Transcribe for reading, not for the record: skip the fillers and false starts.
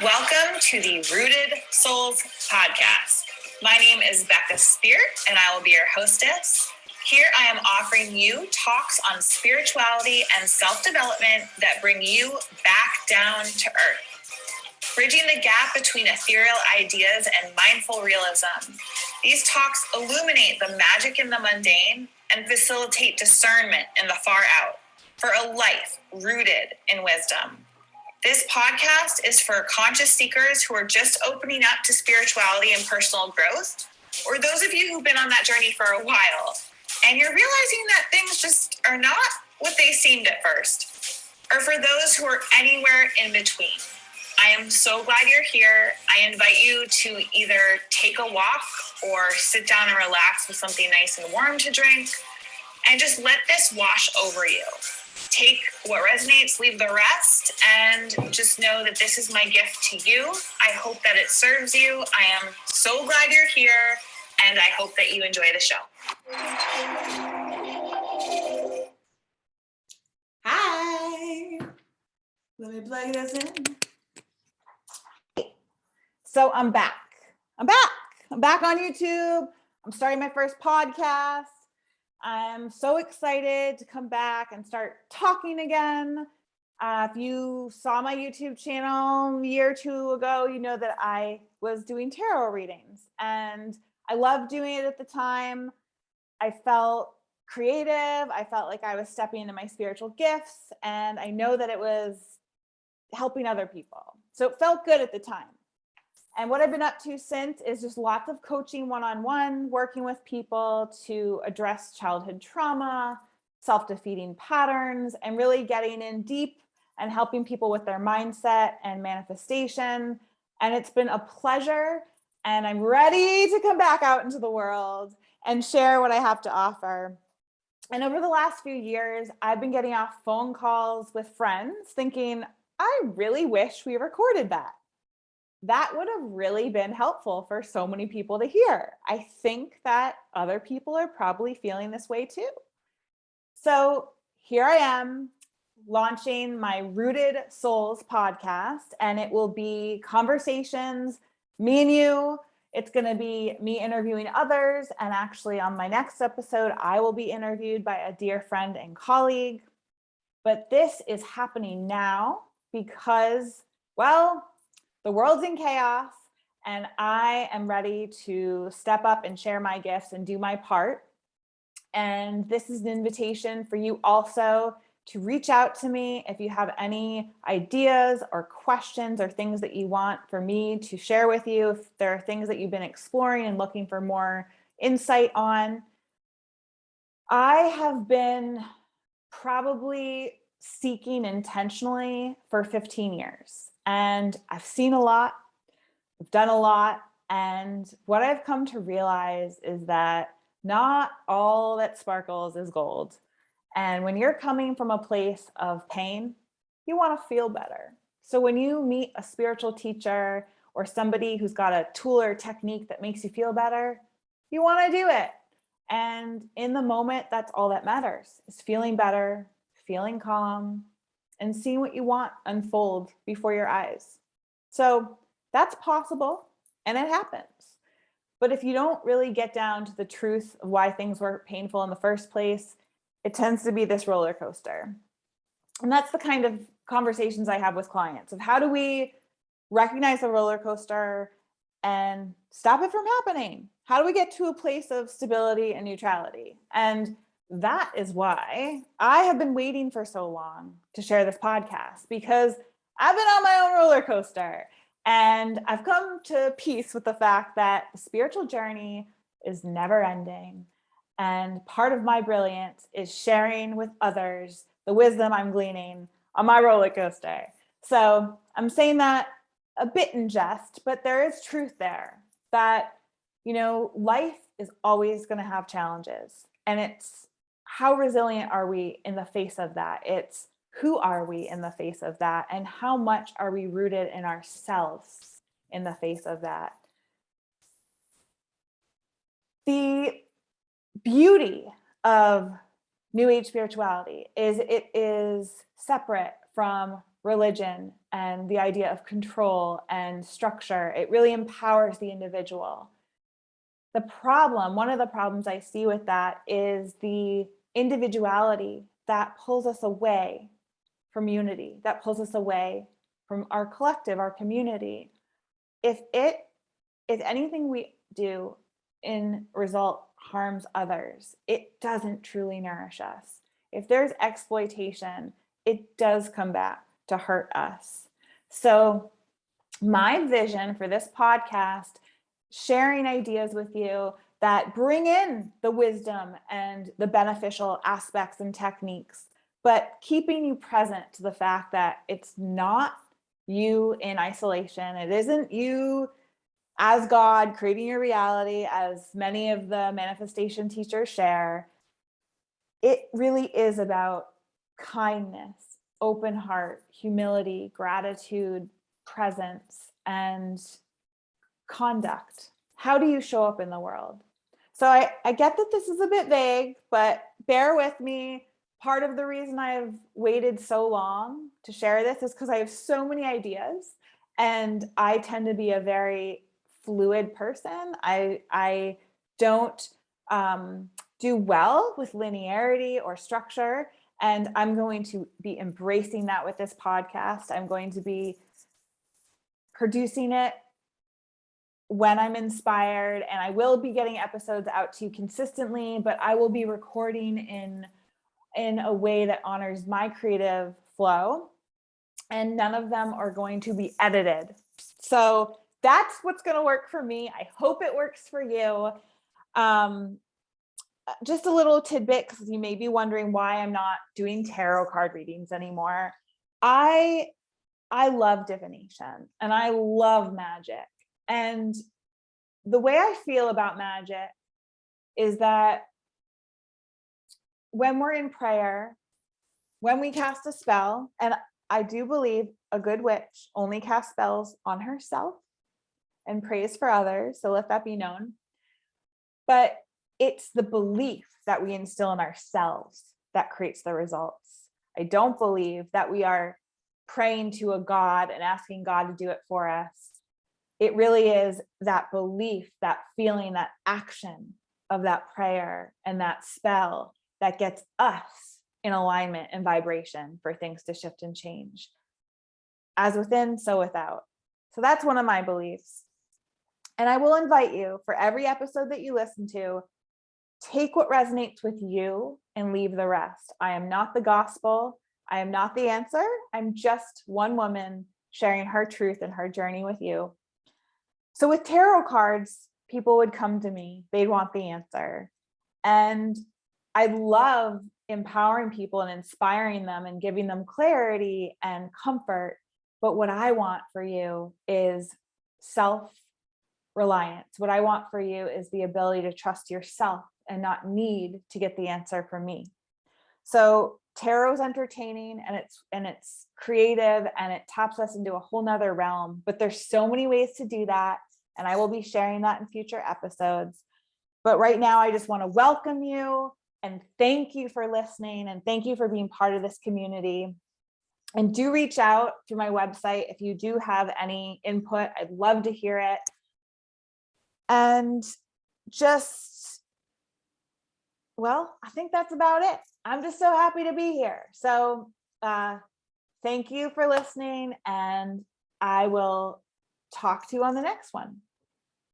Welcome to the Rooted Souls podcast. My name is Becca Speert, and I will be your hostess. Here I am offering you talks on spirituality and self-development that bring you back down to earth, bridging the gap between ethereal ideas and mindful realism. These talks illuminate the magic in the mundane and facilitate discernment in the far out for a life rooted in wisdom. This podcast is for conscious seekers who are just opening up to spirituality and personal growth, or those of you who've been on that journey for a while, and you're realizing that things just are not what they seemed at first, or for those who are anywhere in between. I am so glad you're here. I invite you to either take a walk or sit down and relax with something nice and warm to drink, and just let this wash over you. Take what resonates, leave the rest, and just know that this is my gift to you. I hope that it serves you. I am so glad you're here, and I hope that you enjoy the show. Hi. Let me plug this in. So I'm back. I'm back on YouTube. I'm starting my first podcast. I'm so excited to come back and start talking again. If you saw my YouTube channel a year or two ago, you know that I was doing tarot readings, and I loved doing it at the time. I felt creative. I felt like I was stepping into my spiritual gifts, and I know that it was helping other people. So it felt good at the time. And what I've been up to since is just lots of coaching one-on-one, working with people to address childhood trauma, self-defeating patterns, and really getting in deep and helping people with their mindset and manifestation. And it's been a pleasure, and I'm ready to come back out into the world and share what I have to offer. And over the last few years, I've been getting off phone calls with friends thinking, I really wish we recorded that. That would have really been helpful for so many people to hear. I think that other people are probably feeling this way too. So here I am launching my Rooted Souls podcast, and it will be conversations, me and you. It's going to be me interviewing others. And actually on my next episode, I will be interviewed by a dear friend and colleague. But this is happening now because, well, the world's in chaos, and I am ready to step up and share my gifts and do my part. And this is an invitation for you also to reach out to me if you have any ideas or questions or things that you want for me to share with you. If there are things that you've been exploring and looking for more insight on. I have been probably seeking intentionally for 15 years. And I've seen a lot, I've done a lot. And what I've come to realize is that not all that sparkles is gold. And when you're coming from a place of pain, you want to feel better. So when you meet a spiritual teacher or somebody who's got a tool or technique that makes you feel better, you want to do it. And in the moment, that's all that matters, is feeling better, feeling calm, and seeing what you want unfold before your eyes. So that's possible, and it happens. But if you don't really get down to the truth of why things were painful in the first place, it tends to be this roller coaster. And that's the kind of conversations I have with clients of how do we recognize the roller coaster and stop it from happening? How do we get to a place of stability and neutrality? And that is why I have been waiting for so long to share this podcast, because I've been on my own roller coaster, and I've come to peace with the fact that the spiritual journey is never ending. And part of my brilliance is sharing with others the wisdom I'm gleaning on my roller coaster. So I'm saying that a bit in jest, but there is truth there that, life is always going to have challenges, and it's how resilient are we in the face of that? It's who are we in the face of that? And how much are we rooted in ourselves in the face of that? The beauty of New Age spirituality is it is separate from religion and the idea of control and structure. It really empowers the individual. One of the problems I see with that is the individuality that pulls us away from unity, that pulls us away from our collective, our community. If anything we do in result harms others, it doesn't truly nourish us. If there's exploitation, it does come back to hurt us. So my vision for this podcast, sharing ideas with you that bring in the wisdom and the beneficial aspects and techniques, but keeping you present to the fact that it's not you in isolation. It isn't you as God creating your reality, as many of the manifestation teachers share. It really is about kindness, open heart, humility, gratitude, presence, and conduct. How do you show up in the world? So I get that this is a bit vague, but bear with me. Part of the reason I've waited so long to share this is because I have so many ideas, and I tend to be a very fluid person. I don't do well with linearity or structure, and I'm going to be embracing that with this podcast. I'm going to be producing it when I'm inspired, and I will be getting episodes out to you consistently, but I will be recording in a way that honors my creative flow, and none of them are going to be edited. So that's what's going to work for me. I hope it works for you. Just a little tidbit, because you may be wondering why I'm not doing tarot card readings anymore. I love divination and I love magic. And the way I feel about magic is that when we're in prayer, when we cast a spell, and I do believe a good witch only casts spells on herself and prays for others, so let that be known. But it's the belief that we instill in ourselves that creates the results. I don't believe that we are praying to a God and asking God to do it for us. It really is that belief, that feeling, that action of that prayer and that spell that gets us in alignment and vibration for things to shift and change. As within, so without. So that's one of my beliefs. And I will invite you, for every episode that you listen to, take what resonates with you and leave the rest. I am not the gospel. I am not the answer. I'm just one woman sharing her truth and her journey with you. So with tarot cards, people would come to me. They'd want the answer. And I love empowering people and inspiring them and giving them clarity and comfort. But what I want for you is self-reliance. What I want for you is the ability to trust yourself and not need to get the answer from me. So tarot's entertaining and it's creative and it taps us into a whole nother realm, but there's so many ways to do that. And I will be sharing that in future episodes. But right now, I just want to welcome you and thank you for listening and thank you for being part of this community. And do reach out through my website if you do have any input. I'd love to hear it. And I think that's about it. I'm just so happy to be here. So thank you for listening, and I will talk to you on the next one.